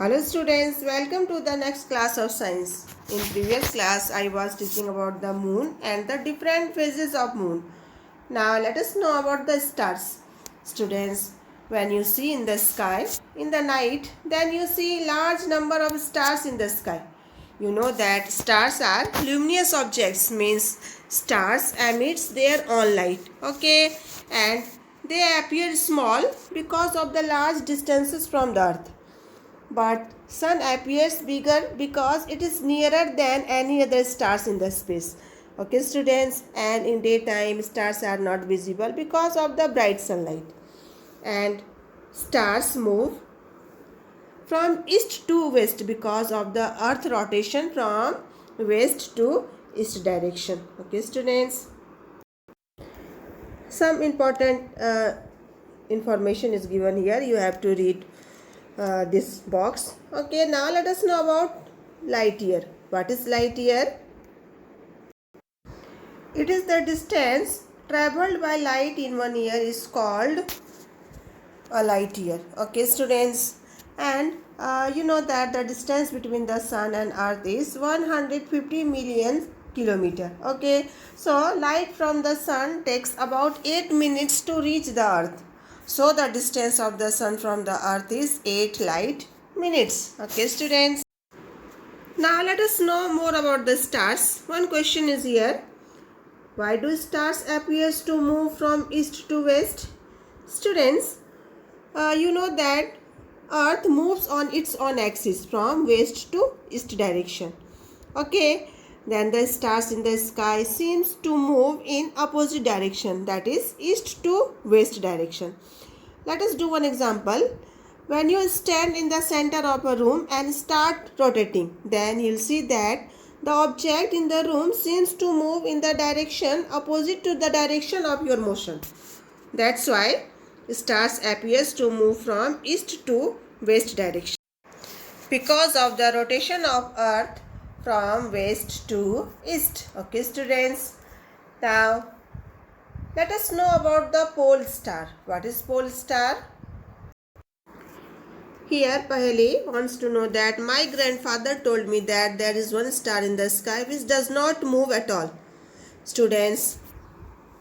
Hello students, welcome to the next class of science. In previous class I was teaching about the moon and the different phases of moon. Now let us know about the stars. Students, when you see in the sky in the night, then you see large number of stars in the sky. You know that stars are luminous objects, means stars emits their own light. Okay, and they appear small because of the large distances from the earth, but sun appears bigger because it is nearer than any other stars in the space. Okay students, and in daytime stars are not visible because of the bright sunlight, and stars move from east to west because of the earth rotation from west to east direction. Okay students, some important information is given here. You have to read this box. Okay, now let us know about light year. What is light year? It is the distance traveled by light in 1 year is called a light year. Okay students, and you know that the distance between the sun and earth is 150 million kilometer. Okay, so light from the sun takes about 8 minutes to reach the earth. So the distance of the sun from the earth is 8 light minutes. Okay students, now let us know more about the stars. One question is here: why do stars appears to move from east to west? Students, you know that earth moves on its own axis from west to east direction. Okay, then the stars in the sky seems to move in opposite direction, that is east to west direction. Let us do one example. When you stand in the center of a room and start rotating, then you'll see that the object in the room seems to move in the direction opposite to the direction of your motion. That's why stars appears to move from east to west direction, because of the rotation of earth from west to east. Okay students, now let us know about the pole star. What is pole star? Here Paheli wants to know that my grandfather told me that there is one star in the sky which does not move at all. Students,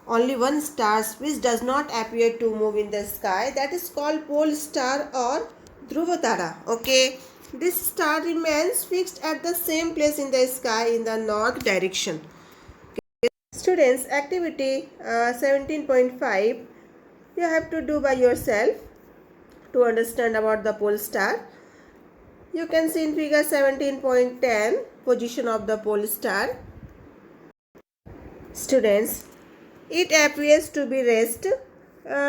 only one star which does not appear to move in the sky, that is called pole star or Dhruva Tara. Okay, this star remains fixed at the same place in the sky in the north direction. Students, activity 17.5 you have to do by yourself to understand about the pole star. You can see in figure 17.10 position of the pole star. Students, it appears to be rest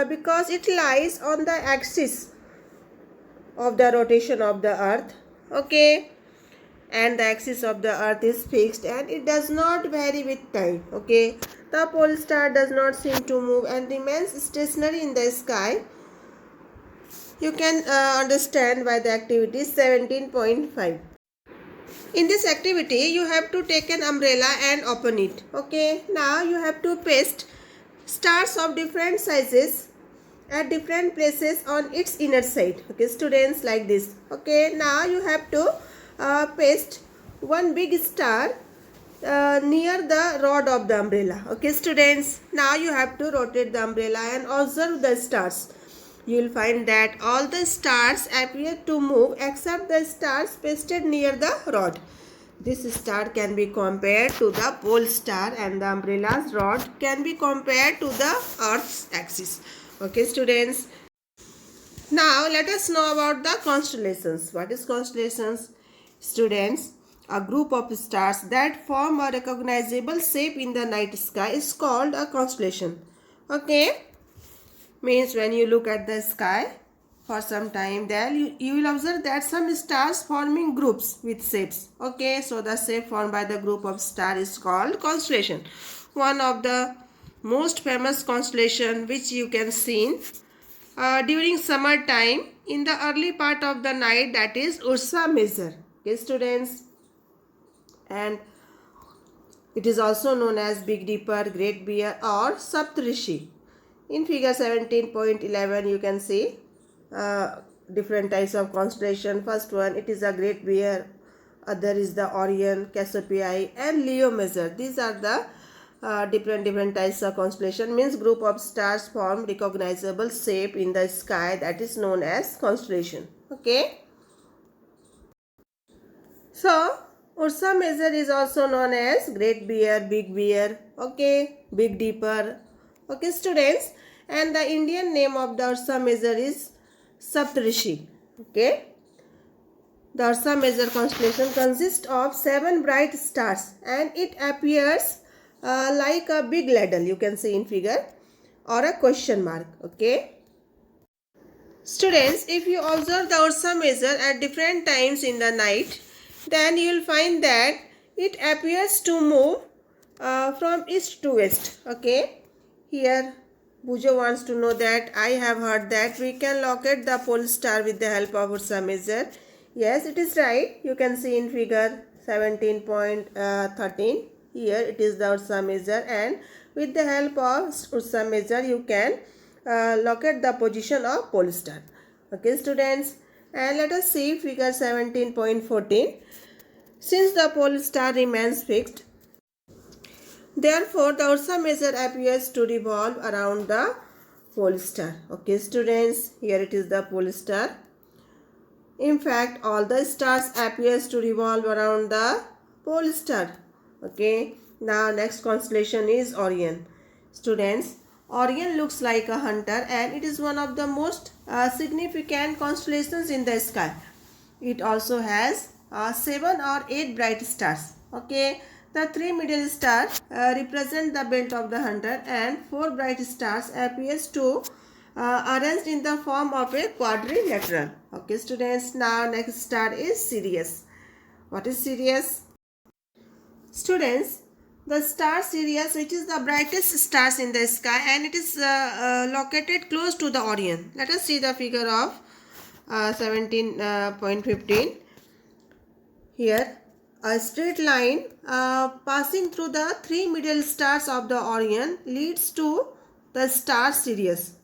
because it lies on the axis of the rotation of the earth. Okay, and the axis of the earth is fixed and it does not vary with time. Okay, the pole star does not seem to move and remains stationary in the sky. You can understand by the activity 17.5. In this activity, you have to take an umbrella and open it. Okay, now you have to paste stars of different sizes at different places on its inner side. Okay, students, like this. Okay, now you have to paste one big star near the rod of the umbrella. Okay, students, now you have to rotate the umbrella and observe the stars. You will find that all the stars appear to move except the stars pasted near the rod. This star can be compared to the pole star and the umbrella's rod can be compared to the earth's axis. Okay students, now let us know about the constellations. What is constellations? Students, a group of stars that form a recognizable shape in the night sky is called a constellation. Okay, means when you look at the sky for some time, then you will observe that some stars forming groups with shapes. Okay, so the shape formed by the group of stars is called constellation. One of the most famous constellation which you can see during summer time in the early part of the night, that is Ursa Major. Okay students, and it is also known as Big Dipper, Great Bear or Saptarishi. In figure 17.11 you can see different types of constellation. First one, it is a Great Bear. Other is the Orion, Cassiopeia and Leo Major. These are the different types of constellation. Means group of stars form recognizable shape in the sky, that is known as constellation. Okay. So Ursa Major is also known as Great Bear, Big Bear, okay, Big Dipper, okay students. And the Indian name of the Ursa Major is Saptarishi, okay. The Ursa Major constellation consists of 7 bright stars and it appears like a big ladle, you can see in figure, or a question mark, okay. Students, if you observe the Ursa Major at different times in the night, then you will find that it appears to move from east to west, okay. Here Bujo wants to know that I have heard that we can locate the pole star with the help of Ursa Major. Yes, it is right. You can see in figure 17.13. Here it is the Ursa Major, and with the help of Ursa Major you can locate the position of pole star. Okay students, and let us see figure 17.14. Since the pole star remains fixed, therefore the Ursa Major appears to revolve around the pole star. Okay students, here it is the pole star. In fact, all the stars appears to revolve around the pole star. Okay. Now next constellation is Orion. Students, Orion looks like a hunter and it is one of the most significant constellations in the sky. It also has 7 or 8 bright stars. Okay. The 3 middle stars represent the belt of the hunter and 4 bright stars appears to arranged in the form of a quadrilateral. Okay students, now next star is Sirius. What is Sirius? Students, the star Sirius, which is the brightest stars in the sky and it is located close to the Orion. Let us see the figure of 17.15. Here a straight line passing through the 3 middle stars of the Orion leads to the star Sirius.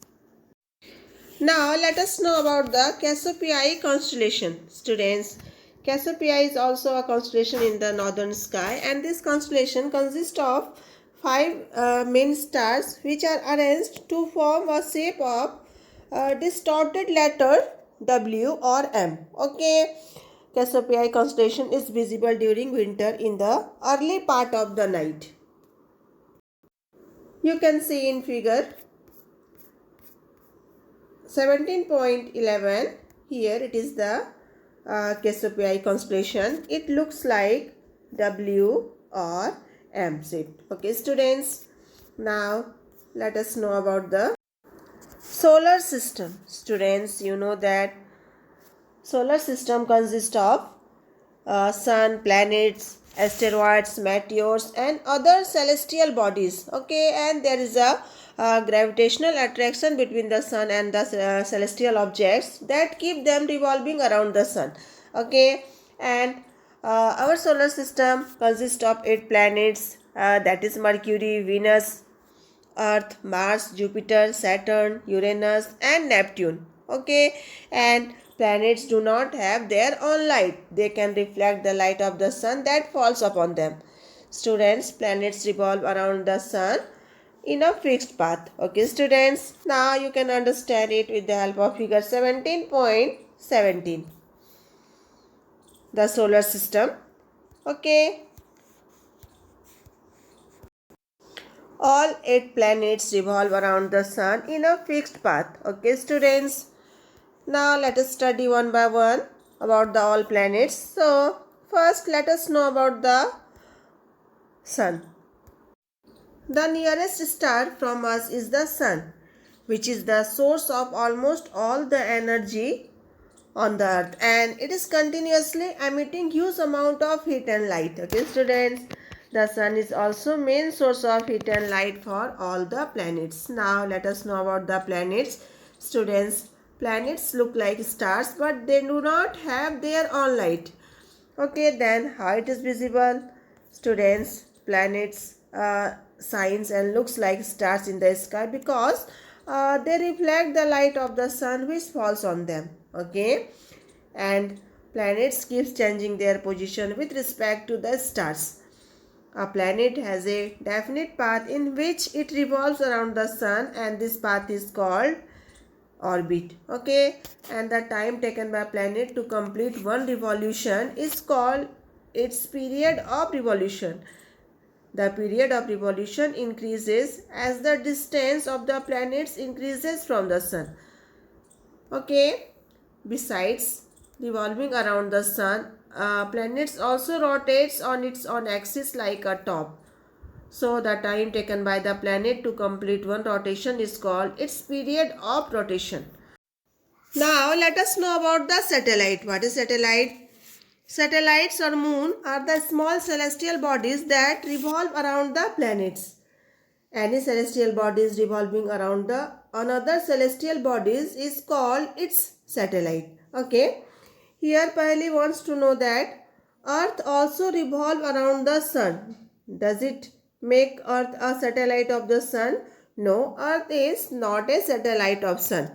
Now let us know about the Cassiopeia constellation. Students, Cassiopeia is also a constellation in the northern sky, and this constellation consists of 5 main stars which are arranged to form a shape of distorted letter W or M. Okay, Cassiopeia constellation is visible during winter in the early part of the night. You can see in figure 17.11. Here it is the Cassiopeia constellation. It looks like W or M shape. Okay students, now let us know about the solar system. Students, you know that solar system consists of sun, planets, asteroids, meteors and other celestial bodies. Okay, and there is a gravitational attraction between the sun and the celestial objects that keep them revolving around the sun. Okay, and our solar system consists of 8 planets, that is Mercury, Venus, Earth, Mars, Jupiter, Saturn, Uranus and Neptune. Okay, and planets do not have their own light. They can reflect the light of the sun that falls upon them. Students, planets revolve around the sun in a fixed path. Okay students, now you can understand it with the help of figure 17.17. The solar system. Okay, all 8 planets revolve around the sun in a fixed path. Okay students, now let us study one by one about the all planets. So first let us know about the sun. The nearest star from us is the sun, which is the source of almost all the energy on the earth, and it is continuously emitting huge amount of heat and light. Okay students, the sun is also main source of heat and light for all the planets. Now let us know about the planets. Students, planets look like stars but they do not have their own light. Okay, then how it is visible? Students, planets shines and looks like stars in the sky because they reflect the light of the sun which falls on them. Okay, and planets keeps changing their position with respect to the stars. A planet has a definite path in which it revolves around the sun, and this path is called orbit. Okay, and the time taken by planet to complete one revolution is called its period of revolution. The period of revolution increases as the distance of the planets increases from the sun. Okay, besides revolving around the sun, planets also rotates on its own axis like a top. So the time taken by the planet to complete one rotation is called its period of rotation. Now let us know about the satellite. What is satellite? Satellites or moon are the small celestial bodies that revolve around the planets. Any celestial bodies revolving around the another celestial bodies is called its satellite. Okay. Here Paheli wants to know that Earth also revolve around the sun. Does it make Earth a satellite of the sun? No, Earth is not a satellite of sun.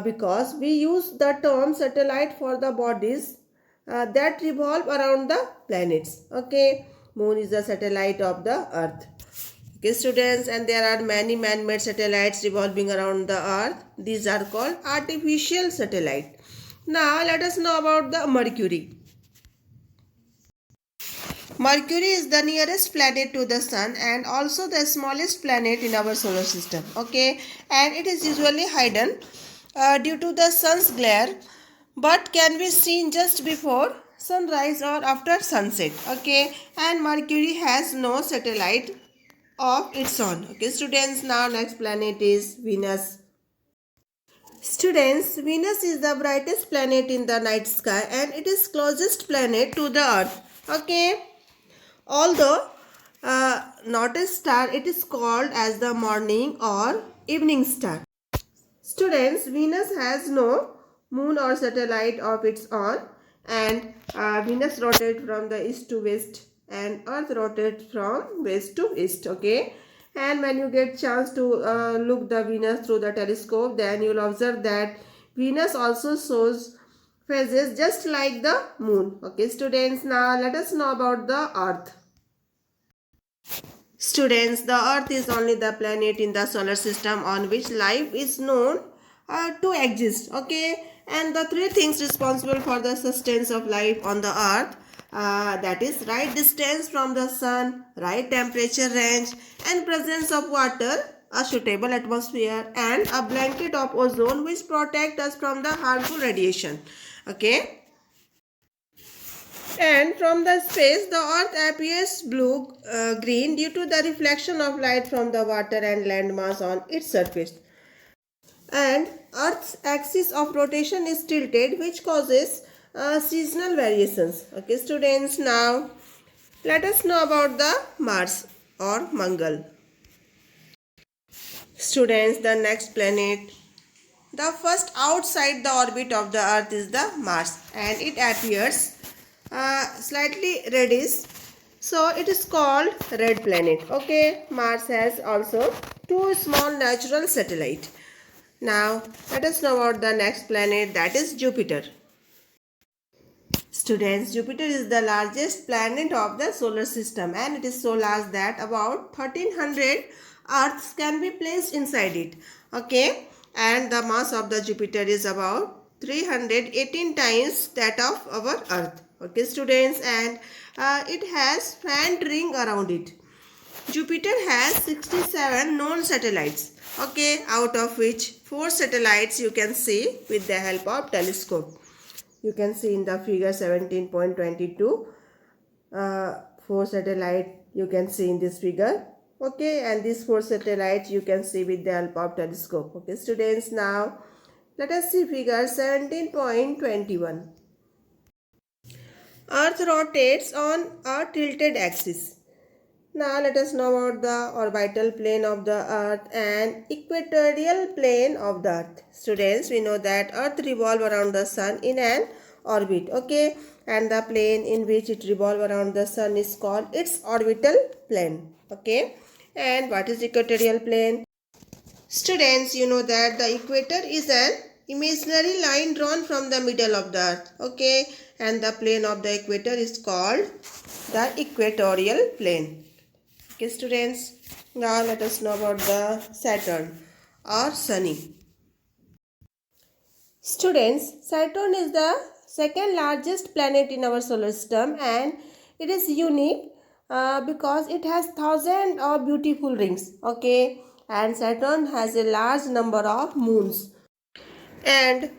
Because we use the term satellite for the bodies that revolve around the planets. Okay, moon is the satellite of the earth. Okay, students, and there are many man-made satellites revolving around the earth. These are called artificial satellite. Now let us know about the Mercury. Mercury is the nearest planet to the sun and also the smallest planet in our solar system. Okay, and it is usually hidden due to the sun's glare, but can be seen just before sunrise or after sunset. Okay, and Mercury has no satellite of its own. Okay, students, now next planet is Venus. Students, Venus is the brightest planet in the night sky and it is closest planet to the earth. Okay, although not a star, it is called as the morning or evening star. Students, Venus has no moon or satellite of its own, and Venus rotates from the east to west and Earth rotates from west to east. Okay, and when you get chance to look the Venus through the telescope, then you will observe that Venus also shows phases just like the moon. Okay, students, now let us know about the Earth. Students, the Earth is only the planet in the solar system on which life is known to exist. Okay, and the three things responsible for the sustenance of life on the Earth, that is right distance from the sun, right temperature range, and presence of water, a suitable atmosphere, and a blanket of ozone which protect us from the harmful radiation. Okay. And from the space, the earth appears blue-green due to the reflection of light from the water and land mass on its surface. And earth's axis of rotation is tilted, which causes seasonal variations. Okay, students, now let us know about the Mars or Mangal. Students, the next planet, the first outside the orbit of the earth is the Mars, and it appears slightly reddish, so it is called red planet. Okay, Mars has also two small natural satellites. Now let us know about the next planet, that is Jupiter. Students, Jupiter is the largest planet of the solar system and it is so large that about 1300 Earths can be placed inside it. Okay, and the mass of the Jupiter is about 318 times that of our Earth. Okay, students, and it has faint ring around it. Jupiter has 67 known satellites. Okay, out of which 4 satellites you can see with the help of telescope. You can see in the figure 17.22. 4 satellites you can see in this figure. Okay, and these 4 satellites you can see with the help of telescope. Okay, students, now let us see figure 17.21. Earth rotates on a tilted axis. Now let us know about the orbital plane of the Earth and equatorial plane of the Earth. Students, we know that Earth revolves around the Sun in an orbit. Okay, and the plane in which it revolves around the Sun is called its orbital plane. Okay, and what is equatorial plane? Students, you know that the equator is an imaginary line drawn from the middle of the earth. Okay, and the plane of the equator is called the equatorial plane. Okay, students, now let us know about the Saturn or Sunny. Students, Saturn is the second largest planet in our solar system, and it is unique because it has thousands of beautiful rings. Okay, and Saturn has a large number of moons, and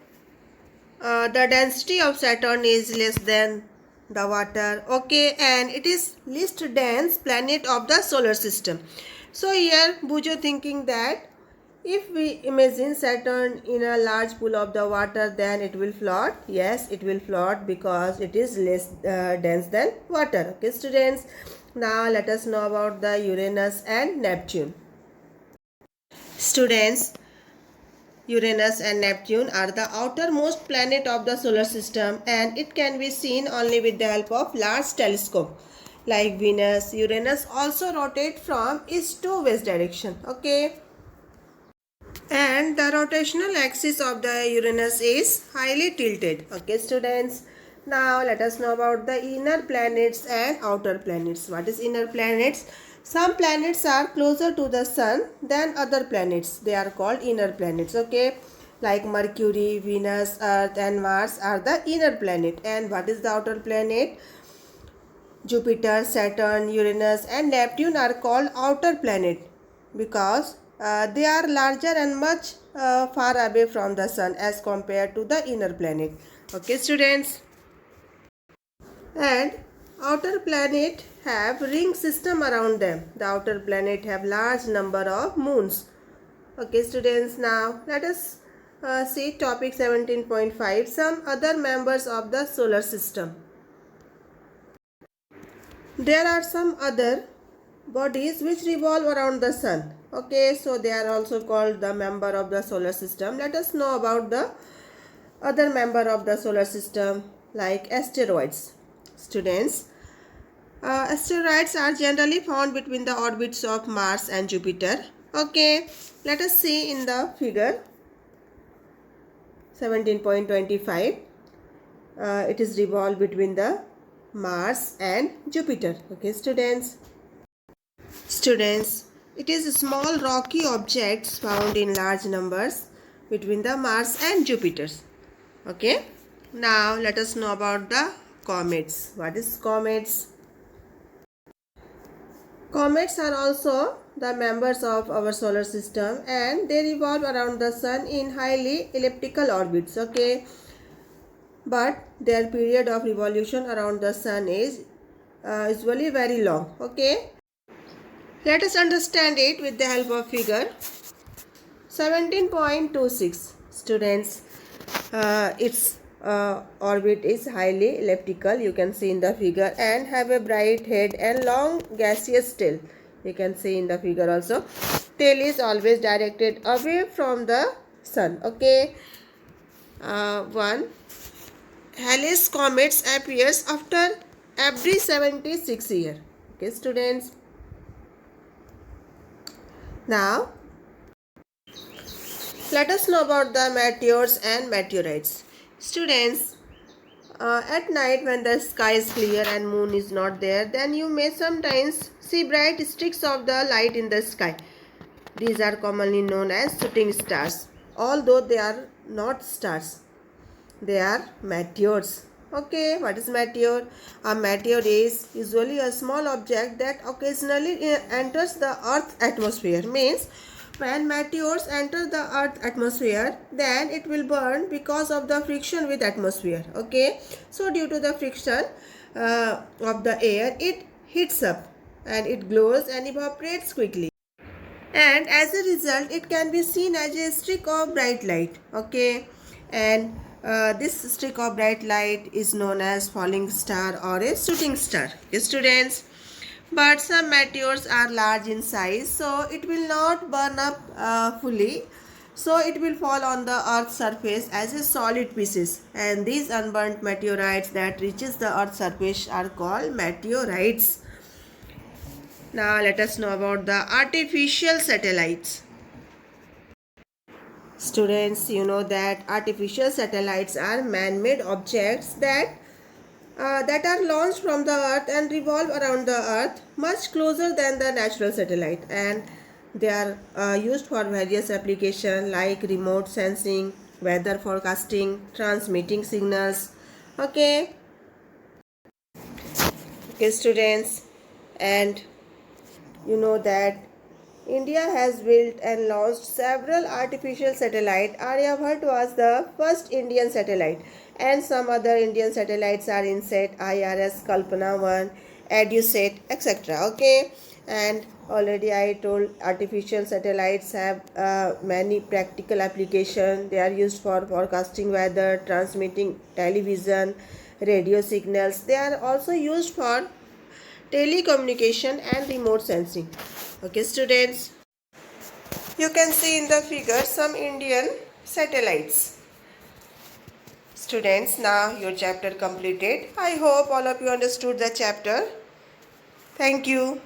the density of Saturn is less than the water. Okay, and it is least dense planet of the solar system. So here Bujo thinking that if we imagine Saturn in a large pool of the water, then it will float. Yes, it will float because it is less dense than water. Okay, students. Now let us know about the Uranus and Neptune. Students, Uranus and Neptune are the outermost planet of the solar system, and it can be seen only with the help of large telescope. Like Venus, Uranus also rotate from east to west direction. Okay. And the rotational axis of the Uranus is highly tilted. Okay, students. Now let us know about the inner planets and outer planets. What is inner planets? Some planets are closer to the sun than other planets. They are called inner planets. Okay, like Mercury, Venus, Earth and Mars are the inner planet. And what is the outer planet? Jupiter, Saturn, Uranus and Neptune are called outer planet because they are larger and much far away from the sun as compared to the inner planet. Okay, students. And outer planet have ring system around them. The outer planet have large number of moons. Okay, students. Now let us see topic 17.5. Some other members of the solar system. There are some other bodies which revolve around the sun. Okay, so they are also called the member of the solar system. Let us know about the other member of the solar system like asteroids. Students, asteroids are generally found between the orbits of Mars and Jupiter. Okay, let us see in the figure 17.25. It is revolved between the Mars and Jupiter. Okay, students. Students, it is small rocky objects found in large numbers between the Mars and Jupiter. Okay. Now let us know about the comets. What is comets? Comets are also the members of our solar system, and they revolve around the sun in highly elliptical orbits. Okay. But their period of revolution around the sun is usually very long. Okay. Let us understand it with the help of figure 17.26. Students, its orbit is highly elliptical, you can see in the figure, and have a bright head and long gaseous tail. You can see in the figure also. Tail is always directed away from the sun. Okay. One, Halley's comets appears after every 76 years. Okay, students. Now, let us know about the meteors and meteorites. Students, at night when the sky is clear and moon is not there, then you may sometimes see bright streaks of the light in the sky. These are commonly known as shooting stars, although they are not stars. They are meteors. Okay, what is meteor? A meteor is usually a small object that occasionally enters the Earth's atmosphere. Means when meteors enter the Earth's atmosphere, then it will burn because of the friction with atmosphere. Okay, so due to the friction of the air, it heats up and it glows and evaporates quickly. And as a result, it can be seen as a streak of bright light. Okay, and this streak of bright light is known as falling star or a shooting star. Okay, students, but some meteors are large in size, so it will not burn up fully. So it will fall on the Earth's surface as a solid pieces, and these unburnt meteorites that reaches the Earth's surface are called meteorites. Now let us know about the artificial satellites. Students, you know that artificial satellites are man-made objects that are launched from the earth and revolve around the earth much closer than the natural satellite, and they are used for various applications like remote sensing, weather forecasting, transmitting signals. Okay, okay students, and you know that India has built and launched several artificial satellites. Aryabhat was the first Indian satellite, and some other Indian satellites are INSAT, IRS, Kalpana 1, EduSat, etc. Okay, and already I told artificial satellites have many practical applications. They are used for forecasting weather, transmitting television, radio signals. They are also used for telecommunication and remote sensing. Okay students, you can see in the figure some Indian satellites. Students, now your chapter completed. I hope all of you understood the chapter. Thank you.